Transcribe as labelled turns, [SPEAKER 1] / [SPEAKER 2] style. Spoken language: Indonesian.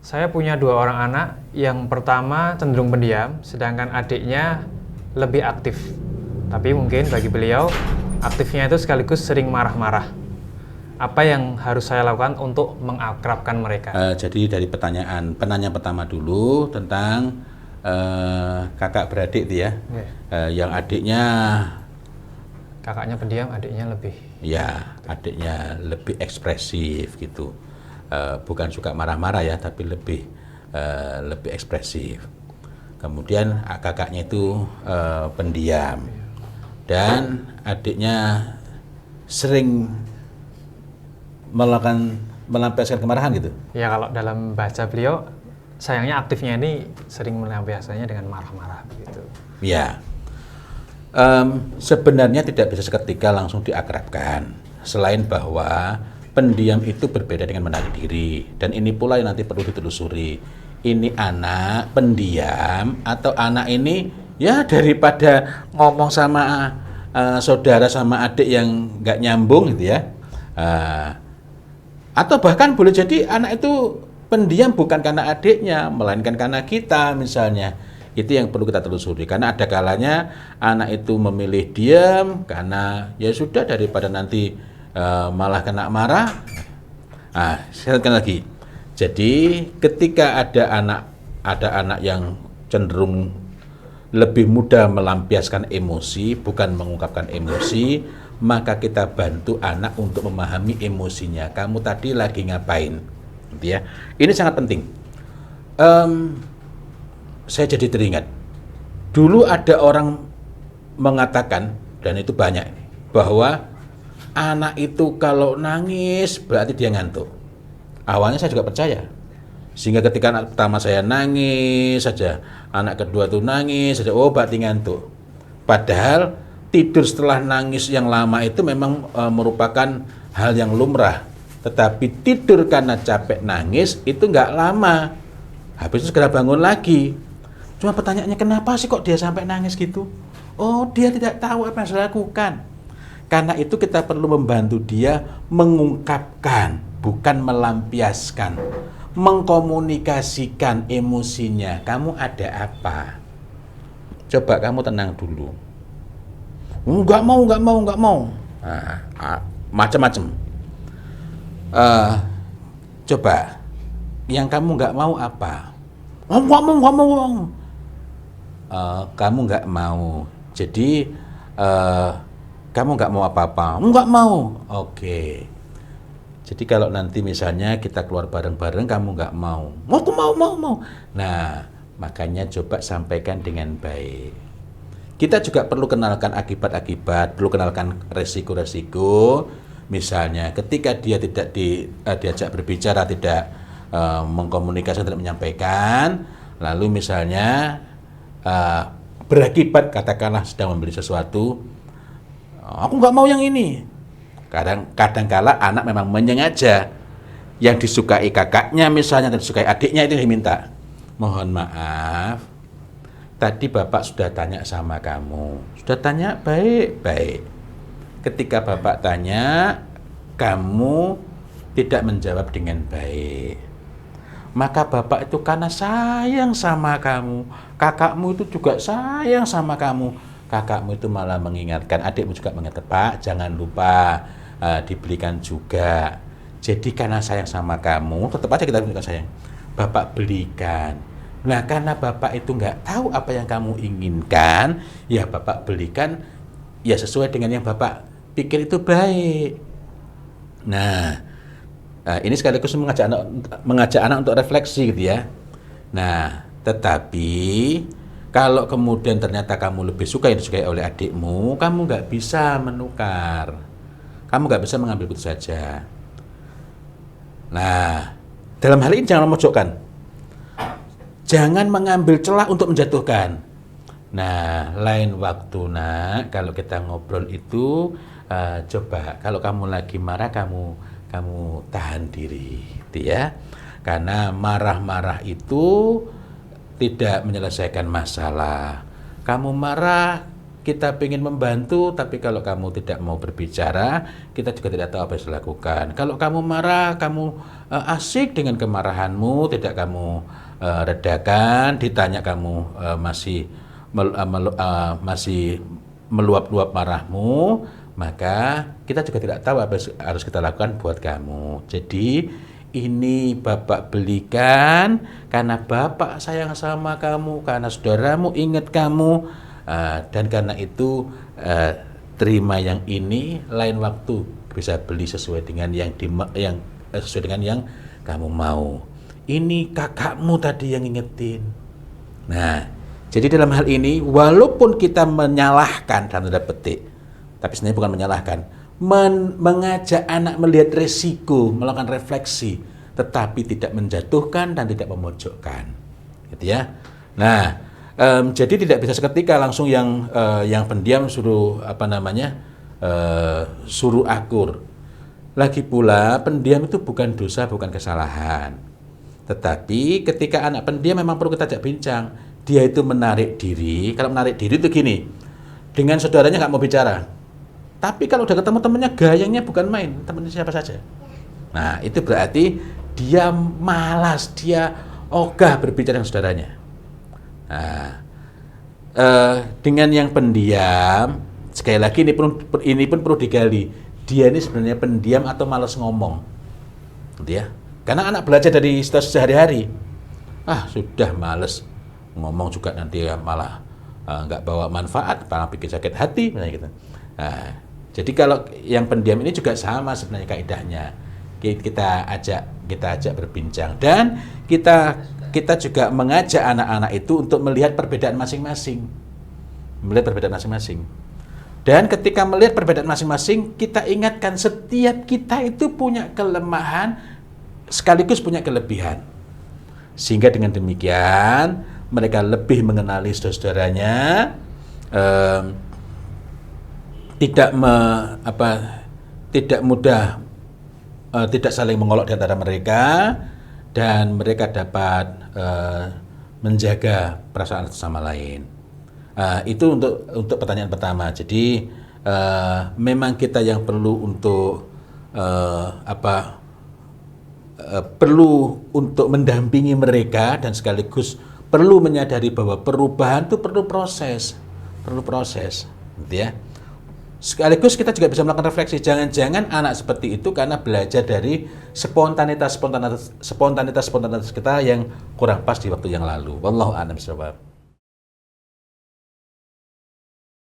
[SPEAKER 1] Saya punya dua orang anak, yang pertama cenderung pendiam, sedangkan adiknya lebih aktif. Tapi mungkin bagi beliau, aktifnya itu sekaligus sering marah-marah. Apa yang harus saya lakukan untuk mengakrabkan mereka?
[SPEAKER 2] Jadi dari penanya pertama dulu tentang kakak beradik itu ya,
[SPEAKER 1] Oke.
[SPEAKER 2] yang adiknya
[SPEAKER 1] Kakaknya pendiam, adiknya lebih.
[SPEAKER 2] lebih ekspresif gitu. Bukan suka marah-marah ya, tapi lebih ekspresif. Kemudian kakaknya itu pendiam dan adiknya sering melampiaskan kemarahan gitu.
[SPEAKER 1] Ya kalau dalam bahasa beliau, sayangnya aktifnya ini sering melampiaskannya dengan marah-marah begitu.
[SPEAKER 2] Ya, sebenarnya tidak bisa seketika langsung diakrabkan. Selain bahwa pendiam itu berbeda dengan menarik diri, dan ini pula yang nanti perlu ditelusuri. Ini anak pendiam atau anak ini ya daripada ngomong sama saudara sama adik yang nggak nyambung gitu ya. Atau bahkan boleh jadi anak itu pendiam bukan karena adiknya, melainkan karena kita misalnya. Itu yang perlu kita telusuri, karena ada kalanya anak itu memilih diam karena ya sudah daripada nanti malah kena marah. Saya ingatkan lagi. Jadi ketika ada anak yang cenderung lebih mudah melampiaskan emosi, bukan mengungkapkan emosi, maka kita bantu anak untuk memahami emosinya. Kamu tadi lagi ngapain? Gitu ya. Ini sangat penting. Saya jadi teringat. Dulu ada orang mengatakan, dan itu banyak, bahwa anak itu kalau nangis berarti dia ngantuk. Awalnya saya juga percaya. Sehingga ketika anak pertama saya nangis saja, anak kedua tuh nangis saja, oh berarti ngantuk. Padahal tidur setelah nangis yang lama itu memang merupakan hal yang lumrah. Tetapi tidur karena capek nangis itu nggak lama. Habis itu segera bangun lagi. Cuma pertanyaannya, kenapa sih kok dia sampai nangis gitu? Oh, dia tidak tahu apa yang saya lakukan. Karena itu kita perlu membantu dia mengungkapkan, bukan melampiaskan. Mengkomunikasikan emosinya. Kamu ada apa? Coba kamu tenang dulu. Enggak mau. Macam-macam. Coba, yang kamu nggak mau apa? Nggak mau. Kamu nggak mau. Jadi, kamu nggak mau apa-apa? Nggak mau. Oke. Jadi kalau nanti misalnya kita keluar bareng-bareng, kamu nggak mau. Aku mau. Nah, makanya coba sampaikan dengan baik. Kita juga perlu kenalkan akibat-akibat, perlu kenalkan resiko-resiko. Misalnya ketika dia tidak diajak berbicara, tidak mengkomunikasikan, tidak menyampaikan, lalu misalnya berakibat, katakanlah sedang membeli sesuatu, aku nggak mau yang ini. Kadang-kala anak memang menyengaja yang disukai kakaknya misalnya dan disukai adiknya itu diminta. Mohon maaf, tadi bapak sudah tanya sama kamu, sudah tanya baik-baik. Ketika bapak tanya, kamu tidak menjawab dengan baik. Maka bapak itu karena sayang sama kamu, kakakmu itu juga sayang sama kamu. Kakakmu itu malah mengingatkan, adikmu juga mengingatkan, Pak, jangan lupa dibelikan juga. Jadi karena sayang sama kamu, tetap aja kita berikan sayang. Bapak belikan. Nah, karena bapak itu nggak tahu apa yang kamu inginkan, ya bapak belikan ya sesuai dengan yang bapak pikir itu baik. Nah, ini sekaligus mengajak anak untuk refleksi gitu ya. Nah, tetapi kalau kemudian ternyata kamu lebih suka yang disukai oleh adikmu, kamu nggak bisa menukar. Kamu nggak bisa mengambil begitu saja. Nah, dalam hal ini jangan memojokkan. Jangan mengambil celah untuk menjatuhkan. Nah, lain waktu nak, kalau kita ngobrol itu, coba kalau kamu lagi marah, kamu tahan diri, gitu ya. Karena marah-marah itu tidak menyelesaikan masalah. Kamu marah, kita ingin membantu, tapi kalau kamu tidak mau berbicara, kita juga tidak tahu apa yang harus dilakukan. Kalau kamu marah, kamu asik dengan kemarahanmu, tidak kamu redakan, ditanya kamu masih meluap-luap marahmu, maka kita juga tidak tahu apa yang harus kita lakukan buat kamu. Jadi ini Bapak belikan karena Bapak sayang sama kamu, karena saudaramu ingat kamu, dan karena itu terima yang ini, lain waktu bisa beli sesuai dengan sesuai dengan yang kamu mau. Ini kakakmu tadi yang ingetin. Nah, jadi dalam hal ini walaupun kita menyalahkan dalam tanda petik, tapi sebenarnya bukan menyalahkan, mengajak anak melihat resiko, melakukan refleksi, tetapi tidak menjatuhkan dan tidak memojokkan, gitu ya. Nah, jadi tidak bisa seketika langsung yang pendiam suruh suruh akur. Lagi pula pendiam itu bukan dosa, bukan kesalahan. Tetapi ketika anak pendiam memang perlu kita ajak bincang. Dia itu menarik diri. Kalau menarik diri itu gini, dengan saudaranya nggak mau bicara. Tapi kalau udah ketemu temennya, gayanya bukan main, temennya siapa saja. Nah, itu berarti dia malas, dia ogah berbicara dengan saudaranya. Nah, dengan yang pendiam, sekali lagi ini pun perlu digali. Dia ini sebenarnya pendiam atau malas ngomong, gitu ya? Karena anak belajar dari situasi sehari-hari. Sudah males ngomong juga nanti malah nggak bawa manfaat, malah bikin sakit hati, misalnya gitu. Nah, jadi kalau yang pendiam ini juga sama sebenarnya kaidahnya. Kita ajak berbincang, dan kita juga mengajak anak-anak itu untuk melihat perbedaan masing-masing. Dan ketika melihat perbedaan masing-masing, kita ingatkan setiap kita itu punya kelemahan sekaligus punya kelebihan. Sehingga dengan demikian mereka lebih mengenali saudara-saudaranya, tidak saling mengolok di antara mereka, dan mereka dapat menjaga perasaan satu sama lain. Itu untuk pertanyaan pertama. Jadi memang kita yang perlu untuk perlu untuk mendampingi mereka, dan sekaligus perlu menyadari bahwa perubahan itu perlu proses, gitu ya. Sekaligus kita juga bisa melakukan refleksi, jangan-jangan anak seperti itu karena belajar dari spontanitas kita yang kurang pas di waktu yang lalu. Wallahu a'lam bishawab.